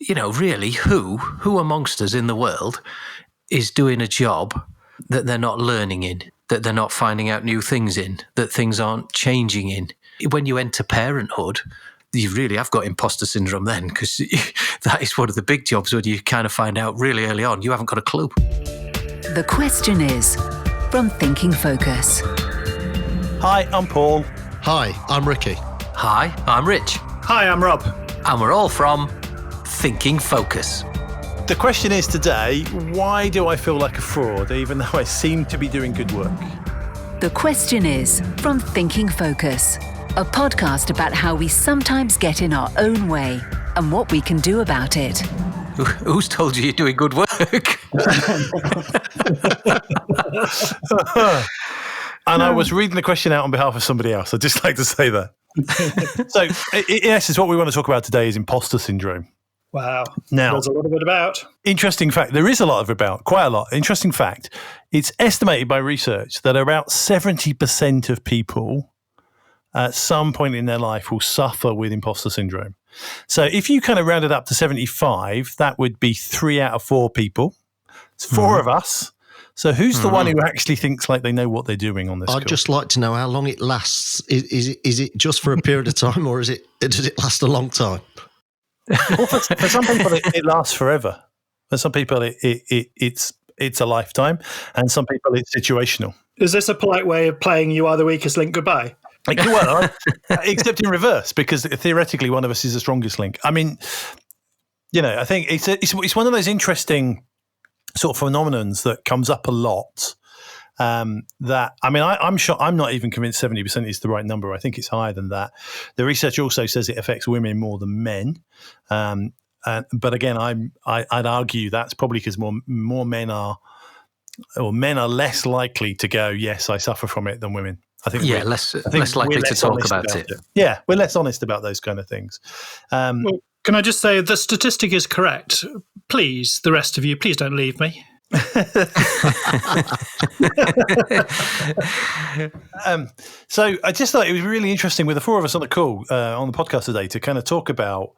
really, who amongst us in the world is doing a job that they're not learning in, that they're not finding out new things in, that things aren't changing in? When you enter parenthood, you really have got imposter syndrome then, because that is one of the big jobs where you kind of find out really early on you haven't got a clue. The question is from Thinking Focus. Hi, I'm Paul. Hi, I'm Ricky. Hi, I'm Rich. Hi, I'm Rob. And we're all from Thinking Focus. The question is today, why do I feel like a fraud even though I seem to be doing good work? The question is from Thinking Focus, a podcast about how we sometimes get in our own way and what we can do about it. Who's told you you're doing good work? And I was reading the question out on behalf of somebody else. I'd just like to say that. So, in essence, what we want to talk about today is imposter syndrome. Wow. Now, there's a lot of it about. Interesting fact. There is a lot of it about, quite a lot. Interesting fact. It's estimated by research that about 70% of people at some point in their life will suffer with imposter syndrome. So if you kind of round it up to 75, that would be 3 out of 4 people. It's 4 of us. So who's the one who actually thinks like they know what they're doing on this? I'd just like to know how long it lasts. Is it just for a period of time, or does it last a long time? Well, for some people, it lasts forever. For some people, it's a lifetime, and some people it's situational. Is this a polite way of playing "You Are the Weakest Link" goodbye? Well, except in reverse, because theoretically one of us is the strongest link. I mean, I think it's one of those interesting sort of phenomenons that comes up a lot. That I mean, I'm sure I'm not even convinced 70% is the right number. I think it's higher than that. The research also says it affects women more than men. But again, I'd argue that's probably because more men are less likely to go, yes, I suffer from it, than women. I think less likely to talk about it. Yeah, we're less honest about those kind of things. Well, can I just say the statistic is correct? Please, the rest of you, please don't leave me. So I just thought it was really interesting with the 4 of us on the call on the podcast today to kind of talk about,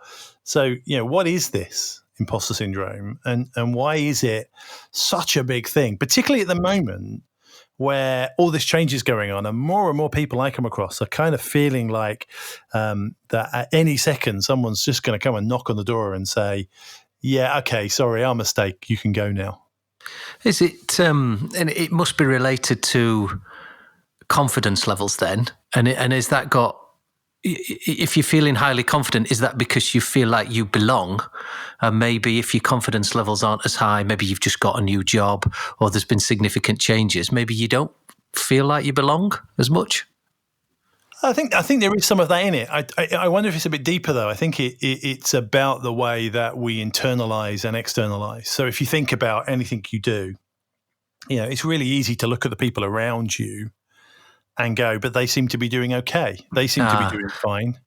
what is this imposter syndrome and why is it such a big thing, particularly at the moment where all this change is going on and more people I come across are kind of feeling like that at any second someone's just going to come and knock on the door and say, yeah, okay, sorry, our mistake, you can go now. Is it, and it must be related to confidence levels then? And is that got, if you're feeling highly confident, is that because you feel like you belong? And maybe if your confidence levels aren't as high, maybe you've just got a new job or there's been significant changes, maybe you don't feel like you belong as much? I think there is some of that in it. I wonder if it's a bit deeper though. I think it's about the way that we internalize and externalize. So if you think about anything you do, it's really easy to look at the people around you and go, but they seem to be doing okay. They seem to be doing fine.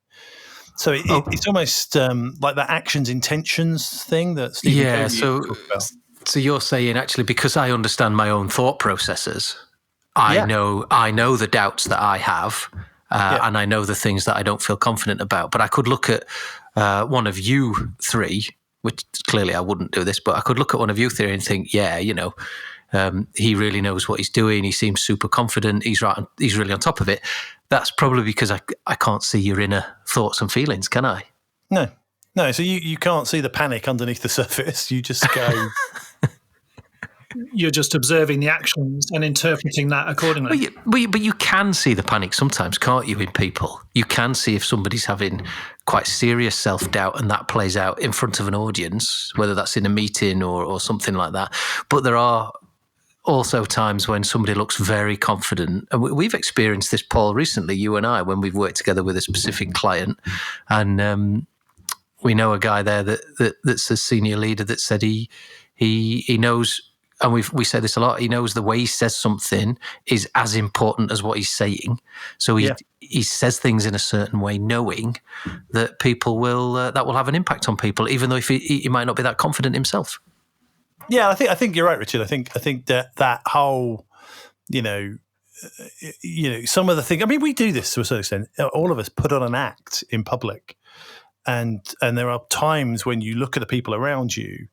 So it's almost like that actions intentions thing that Stephen Covey talked about. So you're saying actually because I understand my own thought processes, I know the doubts that I have. And I know the things that I don't feel confident about. But I could look at one of you 3, which clearly I wouldn't do this, but I could look at one of you 3 and think, he really knows what he's doing. He seems super confident. He's right. He's really on top of it. That's probably because I can't see your inner thoughts and feelings, can I? No. So you can't see the panic underneath the surface. You just go... You're just observing the actions and interpreting that accordingly. But you can see the panic sometimes, can't you, in people? You can see if somebody's having quite serious self-doubt and that plays out in front of an audience, whether that's in a meeting or something like that. But there are also times when somebody looks very confident. And we've experienced this, Paul, recently, you and I, when we've worked together with a specific client. And we know a guy there that's a senior leader that said he knows... And we say this a lot. He knows the way he says something is as important as what he's saying. So he says things in a certain way, knowing that people will that will have an impact on people, even though if he might not be that confident himself. Yeah, I think you're right, Richard. I think that whole, some of the things. I mean, we do this to a certain extent. All of us put on an act in public. and there are times when you look at the people around you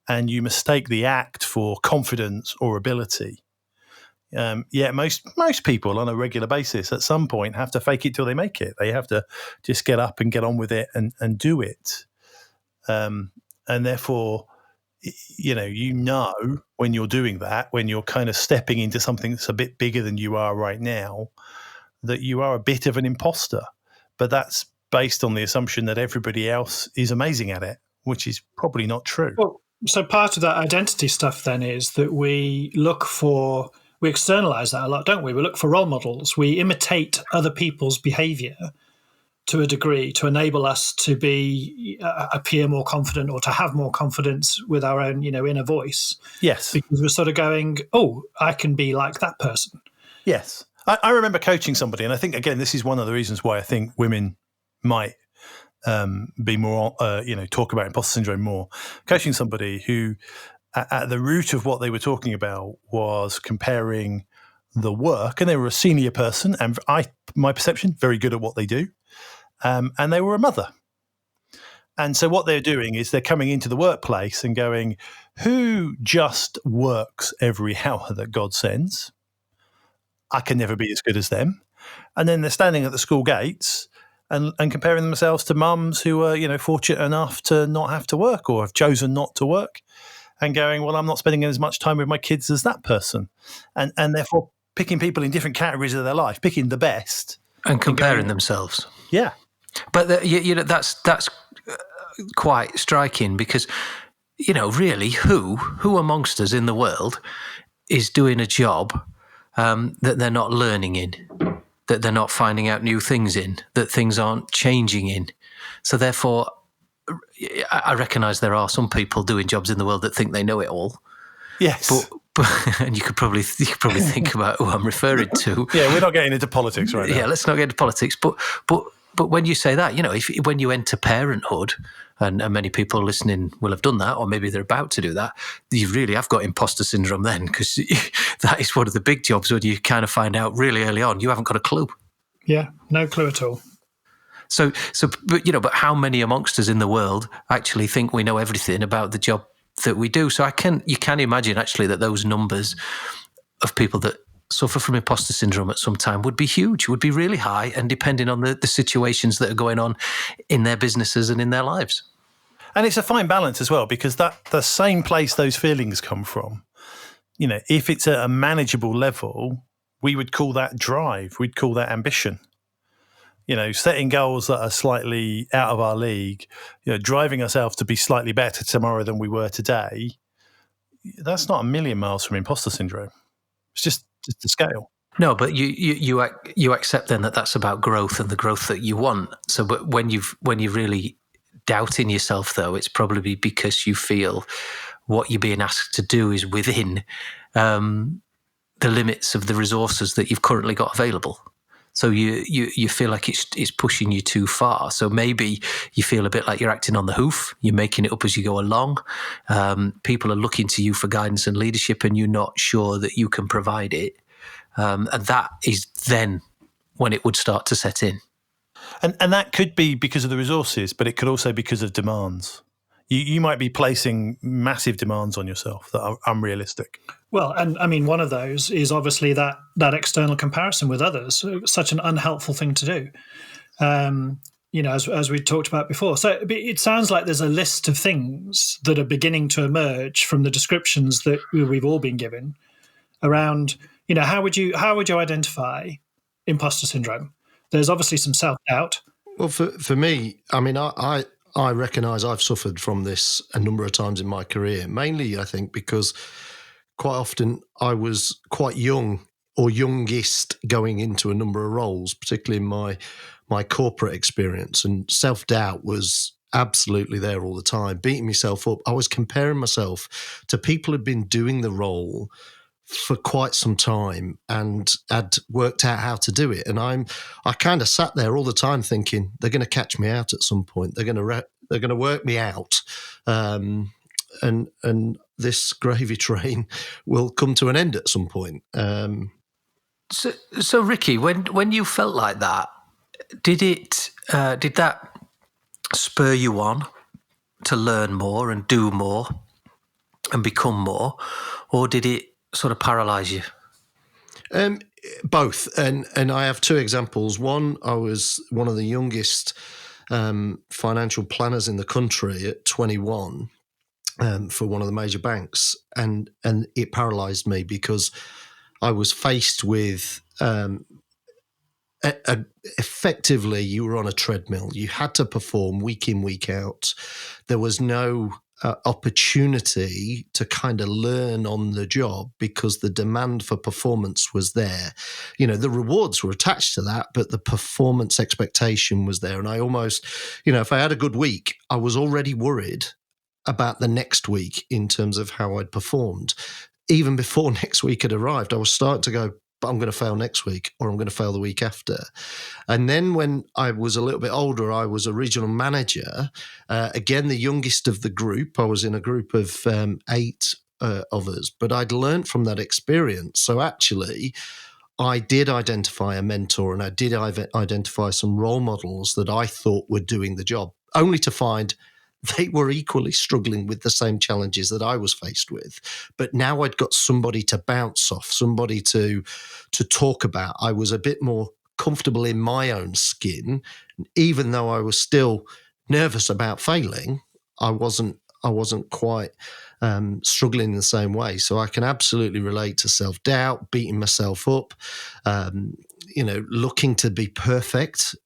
and you mistake the act for confidence or ability. Yet most people on a regular basis at some point have to fake it till they make it. They have to just get up and get on with it and do it. And therefore, when you're doing that, when you're kind of stepping into something that's a bit bigger than you are right now, that you are a bit of an imposter. But that's based on the assumption that everybody else is amazing at it, which is probably not true. Well, so part of that identity stuff then is that we externalize that a lot, don't we? We look for role models. We imitate other people's behavior to a degree to enable us to appear more confident or to have more confidence with our own, inner voice. Yes. Because we're sort of going, oh, I can be like that person. Yes. I remember coaching somebody, and I think, again, this is one of the reasons why I think women might be more, talk about imposter syndrome more. Coaching somebody who, at the root of what they were talking about, was comparing the work, and they were a senior person, and my perception, very good at what they do, and they were a mother. And so what they're doing is they're coming into the workplace and going, who just works every hour that God sends? I can never be as good as them. And then they're standing at the school gates and comparing themselves to mums who are, fortunate enough to not have to work or have chosen not to work, and going, well, I'm not spending as much time with my kids as that person. And therefore picking people in different categories of their life, picking the best. And comparing themselves. Yeah. But, that's quite striking because, really who amongst us in the world is doing a job that they're not learning in, that they're not finding out new things in, that things aren't changing in. So therefore, I recognise there are some people doing jobs in the world that think they know it all. Yes. But and you could probably think about who I'm referring to. Yeah, we're not getting into politics right now. Yeah, let's not get into politics. But when you say that, when you enter parenthood, and many people listening will have done that, or maybe they're about to do that, you really have got imposter syndrome then, because that is one of the big jobs when you kind of find out really early on you haven't got a clue. Yeah, no clue at all. But how many amongst us in the world actually think we know everything about the job that we do? So you can imagine actually that those numbers of people that suffer from imposter syndrome at some time would be huge, would be really high, and depending on the situations that are going on in their businesses and in their lives. And it's a fine balance as well, because the same place those feelings come from, if it's at a manageable level, we would call that drive, we'd call that ambition. Setting goals that are slightly out of our league, driving ourselves to be slightly better tomorrow than we were today, that's not a million miles from imposter syndrome. It's just the scale. No, but you accept then that that's about growth and the growth that you want. So, but when you're really doubting yourself, though, it's probably because you feel what you're being asked to do is within the limits of the resources that you've currently got available. So you feel like it's pushing you too far. So maybe you feel a bit like you're acting on the hoof. You're making it up as you go along. People are looking to you for guidance and leadership, and you're not sure that you can provide it. And that is then when it would start to set in. And that could be because of the resources, but it could also be because of demands. You might be placing massive demands on yourself that are unrealistic. Well, and I mean, one of those is obviously that external comparison with others, such an unhelpful thing to do, as we talked about before. So it sounds like there's a list of things that are beginning to emerge from the descriptions that we've all been given around, how would you identify imposter syndrome? There's obviously some self-doubt. Well, for me, I mean, I recognise I've suffered from this a number of times in my career, mainly, I think, because quite often I was quite young or youngest going into a number of roles, particularly in my corporate experience, and self-doubt was absolutely there all the time, beating myself up. I was comparing myself to people who'd been doing the role for quite some time and had worked out how to do it. And I kind of sat there all the time thinking, they're going to catch me out at some point. They're going to work me out. And this gravy train will come to an end at some point. So Ricky, when you felt like that, did that spur you on to learn more and do more and become more, or did it sort of paralyze you? Both, and I have two examples. One, I was one of the youngest financial planners in the country at 21 for one of the major banks, and it paralysed me because I was faced with effectively you were on a treadmill. You had to perform week in, week out. There was no opportunity to kind of learn on the job because the demand for performance was there. You know, the rewards were attached to that, but the performance expectation was there. And I almost, if I had a good week, I was already worried about the next week in terms of how I'd performed. Even before next week had arrived, I was starting to go, but I'm going to fail next week or I'm going to fail the week after. And then when I was a little bit older, I was a regional manager, again, the youngest of the group. I was in a group of 8 of us, but I'd learned from that experience. So actually, I did identify a mentor and I did identify some role models that I thought were doing the job, only to find they were equally struggling with the same challenges that I was faced with. But now I'd got somebody to bounce off, somebody to talk about. I was a bit more comfortable in my own skin. Even though I was still nervous about failing, I wasn't quite struggling in the same way. So I can absolutely relate to self-doubt, beating myself up, looking to be perfect.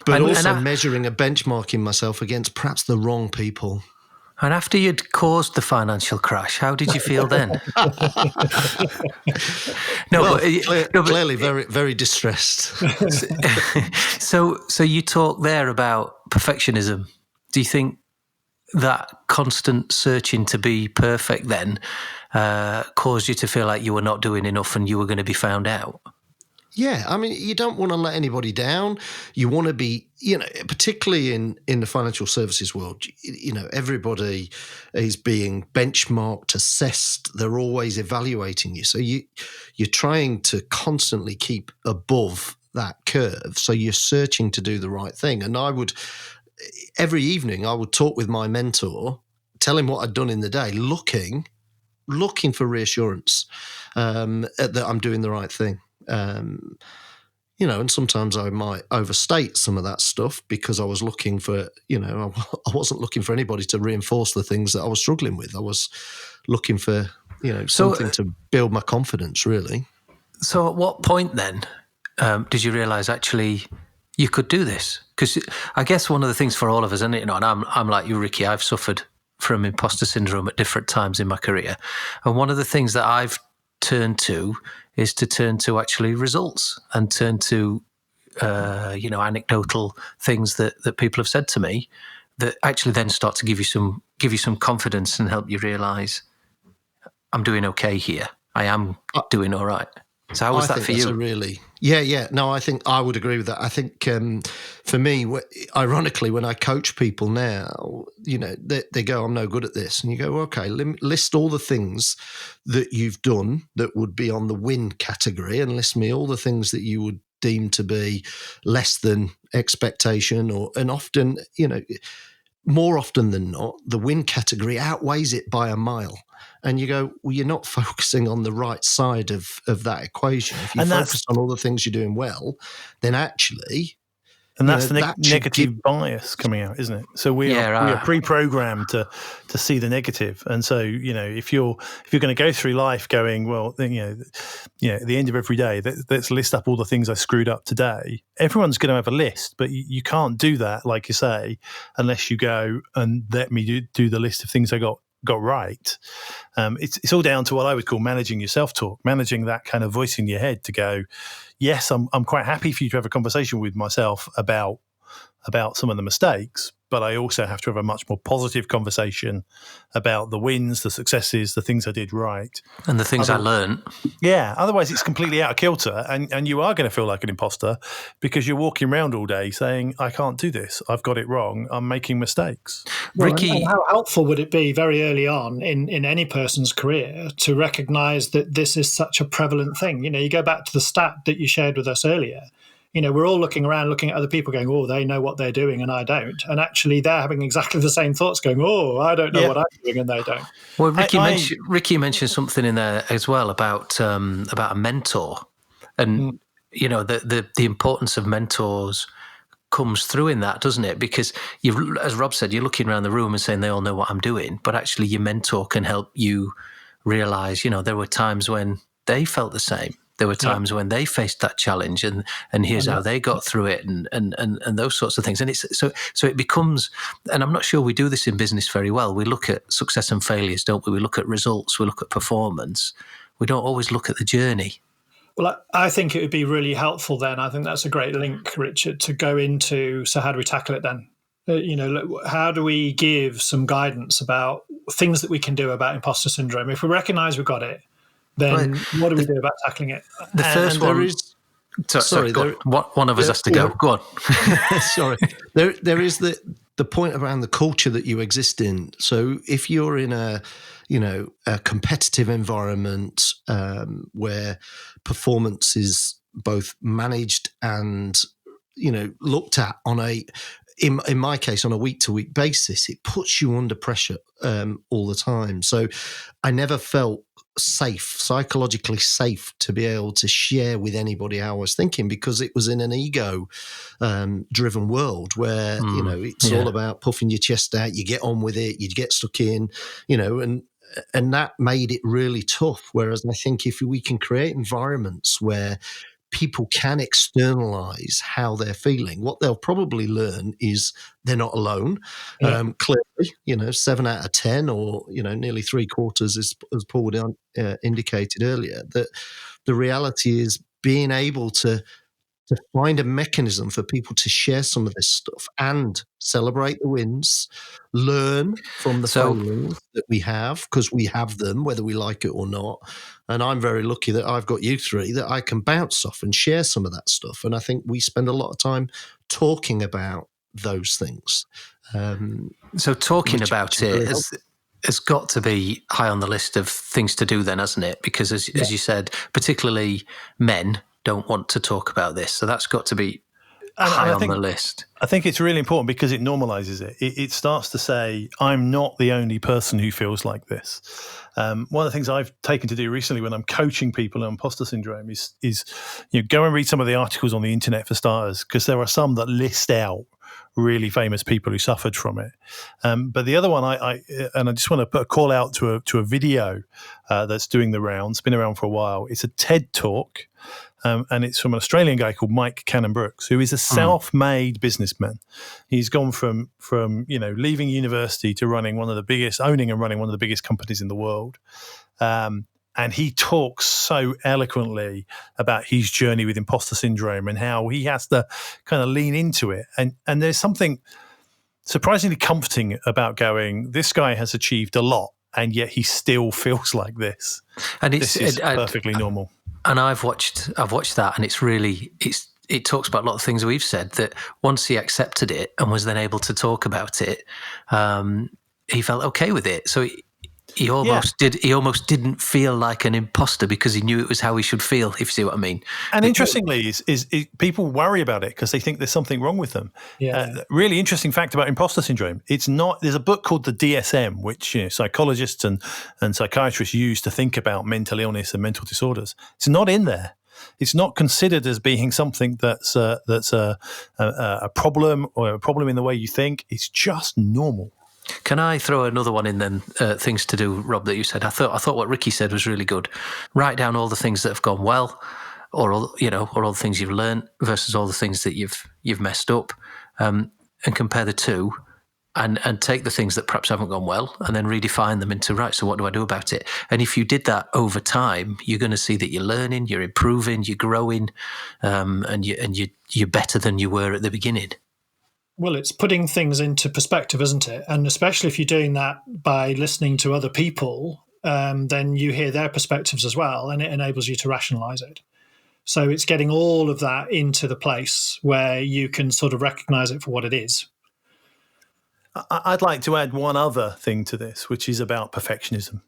But also measuring and benchmarking myself against perhaps the wrong people. And after you'd caused the financial crash, how did you feel then? Clearly very, very distressed. So you talk there about perfectionism. Do you think that constant searching to be perfect then caused you to feel like you were not doing enough and you were going to be found out? Yeah, I mean, you don't want to let anybody down. You want to be, particularly in the financial services world, everybody is being benchmarked, assessed. They're always evaluating you. So you're trying to constantly keep above that curve. So you're searching to do the right thing. And every evening I would talk with my mentor, tell him what I'd done in the day, looking for reassurance that I'm doing the right thing. And sometimes I might overstate some of that stuff because I was looking for, I wasn't looking for anybody to reinforce the things that I was struggling with. I was looking for, something to build my confidence, really. So at what point then did you realise actually you could do this? Because I guess one of the things for all of us, and I'm like you, Ricky, I've suffered from imposter syndrome at different times in my career. And one of the things that I've turned to is to turn to actually results and turn to, anecdotal things that people have said to me that actually then start to give you some confidence and help you realise I'm doing okay here. I am doing all right. So how was that for you? No, I think I would agree with that. I think for me, ironically, when I coach people now, they go, I'm no good at this. And you go, okay, list all the things that you've done that would be on the win category and list me all the things that you would deem to be less than expectation and often, more often than not, the win category outweighs it by a mile. And you go, well, you're not focusing on the right side of that equation. If you focus on all the things you're doing well, then actually... And that's the negative bias coming out, isn't it? So we are pre-programmed to see the negative. And so, if you're going to go through life going, well, then, at the end of every day, let's list up all the things I screwed up today. Everyone's going to have a list, but you can't do that, like you say, unless you go and let me do the list of things I got right. It's all down to what I would call managing your self-talk, managing that kind of voice in your head to go, yes, I'm quite happy for you to have a conversation with myself about some of the mistakes, but I also have to have a much more positive conversation about the wins, the successes, the things I did right. And the things I learned. Yeah, otherwise it's completely out of kilter and you are going to feel like an imposter because you're walking around all day saying, I can't do this, I've got it wrong, I'm making mistakes. Well, Ricky, how helpful would it be very early on in any person's career to recognise that this is such a prevalent thing? You go back to the stat that you shared with us earlier. we're all looking around, looking at other people going, oh, they know what they're doing and I don't. And actually they're having exactly the same thoughts going, oh, I don't know what I'm doing and they don't. Well, Ricky mentioned something in there as well about a mentor. And, the importance of mentors comes through in that, doesn't it? Because as Rob said, you're looking around the room and saying they all know what I'm doing, but actually your mentor can help you realize, there were times when they felt the same. There were times when they faced that challenge, and here's how they got through it, and those sorts of things. And it's so it becomes, and I'm not sure we do this in business very well. We look at success and failures, don't we? We look at results, we look at performance. We don't always look at the journey. Well, I think it would be really helpful then. I think that's a great link, Richard, to go into, so how do we tackle it then? How do we give some guidance about things that we can do about imposter syndrome? If we recognize we've got it, then what do we do about tackling it? The first one is... Sorry, one of us has to go. Go on. Sorry. There is the point around the culture that you exist in. So if you're in a competitive environment where performance is both managed and, looked at on in my case, on a week-to-week basis, it puts you under pressure all the time. So I never felt psychologically safe to be able to share with anybody how I was thinking, because it was in an ego driven world where, it's all about puffing your chest out, you get on with it, you get stuck in, and that made it really tough. Whereas I think if we can create environments where people can externalize how they're feeling, what they'll probably learn is they're not alone. Clearly, 7 out of 10 or, nearly 3/4, as Paul indicated earlier, that the reality is being able to find a mechanism for people to share some of this stuff and celebrate the wins, learn from the failings that we have, because we have them, whether we like it or not. And I'm very lucky that I've got you three that I can bounce off and share some of that stuff. And I think we spend a lot of time talking about those things. So talking about it has got to be high on the list of things to do then, hasn't it? Because as you said, particularly men don't want to talk about this. So that's got to be high on the list. I think it's really important because it normalizes it. It starts to say, I'm not the only person who feels like this. One of the things I've taken to do recently when I'm coaching people on imposter syndrome is go and read some of the articles on the internet for starters, because there are some that list out really famous people who suffered from it. But the other one, I just want to put a call out to a video that's doing the rounds, been around for a while. It's a TED Talk. And it's from an Australian guy called Mike Cannon-Brookes, who is a self-made businessman. He's gone from leaving university to owning and running one of the biggest companies in the world. And he talks so eloquently about his journey with imposter syndrome and how he has to kind of lean into it. And there's something surprisingly comforting about going, this guy has achieved a lot, and yet he still feels like this. And this is perfectly normal. And I've watched that, and it talks about a lot of things we've said, that once he accepted it and was then able to talk about it, he felt okay with it. So he almost didn't feel like an imposter because he knew it was how he should feel, if you see what I mean. And interestingly, is people worry about it because they think there's something wrong with them. Really interesting fact about imposter syndrome. It's not. There's a book called the DSM, which psychologists and psychiatrists use to think about mental illness and mental disorders. It's not in there. It's not considered as being something that's a problem or a problem in the way you think. It's just normal. Can I throw another one in then? Things to do, Rob, that you said. I thought what Ricky said was really good. Write down all the things that have gone well, or all the things you've learned versus all the things that you've messed up, and compare the two, and take the things that perhaps haven't gone well, and then redefine them into, right, so what do I do about it? And if you did that over time, you're going to see that you're learning, you're improving, you're growing, and you're better than you were at the beginning. Well, it's putting things into perspective, isn't it? And especially if you're doing that by listening to other people, then you hear their perspectives as well, and it enables you to rationalize it. So it's getting all of that into the place where you can sort of recognize it for what it is. I'd like to add one other thing to this, which is about perfectionism,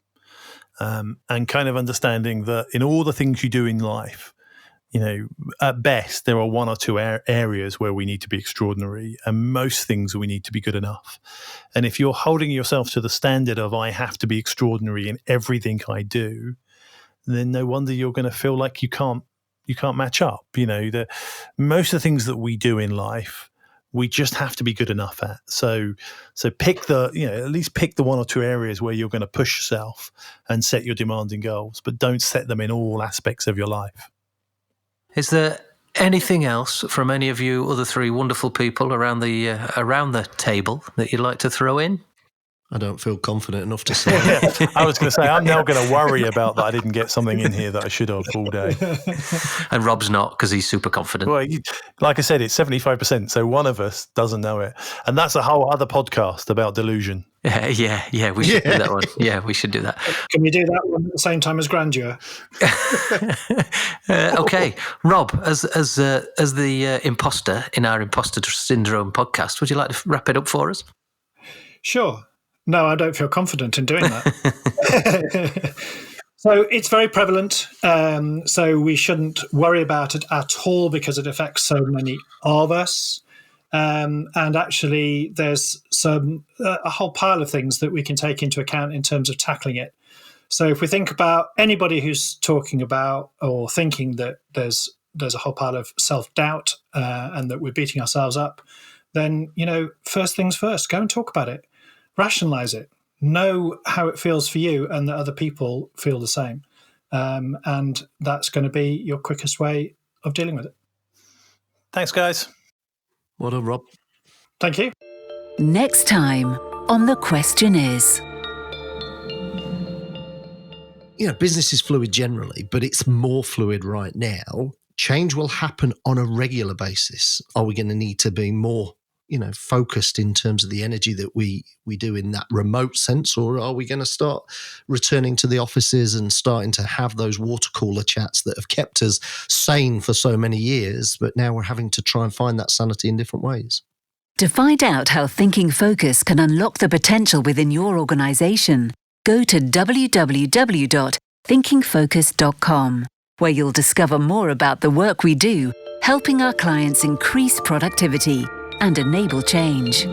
and kind of understanding that in all the things you do in life, at best, there are one or two areas where we need to be extraordinary, and most things we need to be good enough. And if you're holding yourself to the standard of I have to be extraordinary in everything I do, then no wonder you're going to feel like you can't match up. Most of the things that we do in life, we just have to be good enough at. So pick at least pick the one or two areas where you're going to push yourself and set your demanding goals, but don't set them in all aspects of your life. Is there anything else from any of you other three wonderful people around the table that you'd like to throw in? I don't feel confident enough to say. I was going to say, I'm now going to worry about that I didn't get something in here that I should have all day. And Rob's not, because he's super confident. Well, like I said, it's 75%, so one of us doesn't know it. And that's a whole other podcast about delusion. Yeah, we should do that one. Yeah, we should do that. Can we do that one at the same time as grandeur? Okay, Rob, as the imposter in our imposter syndrome podcast, would you like to wrap it up for us? Sure. No, I don't feel confident in doing that. So it's very prevalent. So we shouldn't worry about it at all because it affects so many of us. And actually, there's a whole pile of things that we can take into account in terms of tackling it. So if we think about anybody who's talking about or thinking that there's a whole pile of self-doubt and that we're beating ourselves up, then, first things first, go and talk about it. Rationalize it. Know how it feels for you and that other people feel the same. And that's going to be your quickest way of dealing with it. Thanks, guys. Well done, Rob. Thank you. Next time on The Question Is. Business is fluid generally, but it's more fluid right now. Change will happen on a regular basis. Are we going to need to be more focused in terms of the energy that we do in that remote sense, or are we going to start returning to the offices and starting to have those water cooler chats that have kept us sane for so many years, but now we're having to try and find that sanity in different ways? To find out how Thinking Focus can unlock the potential within your organization, go to www.thinkingfocus.com, where you'll discover more about the work we do, helping our clients increase productivity and enable change.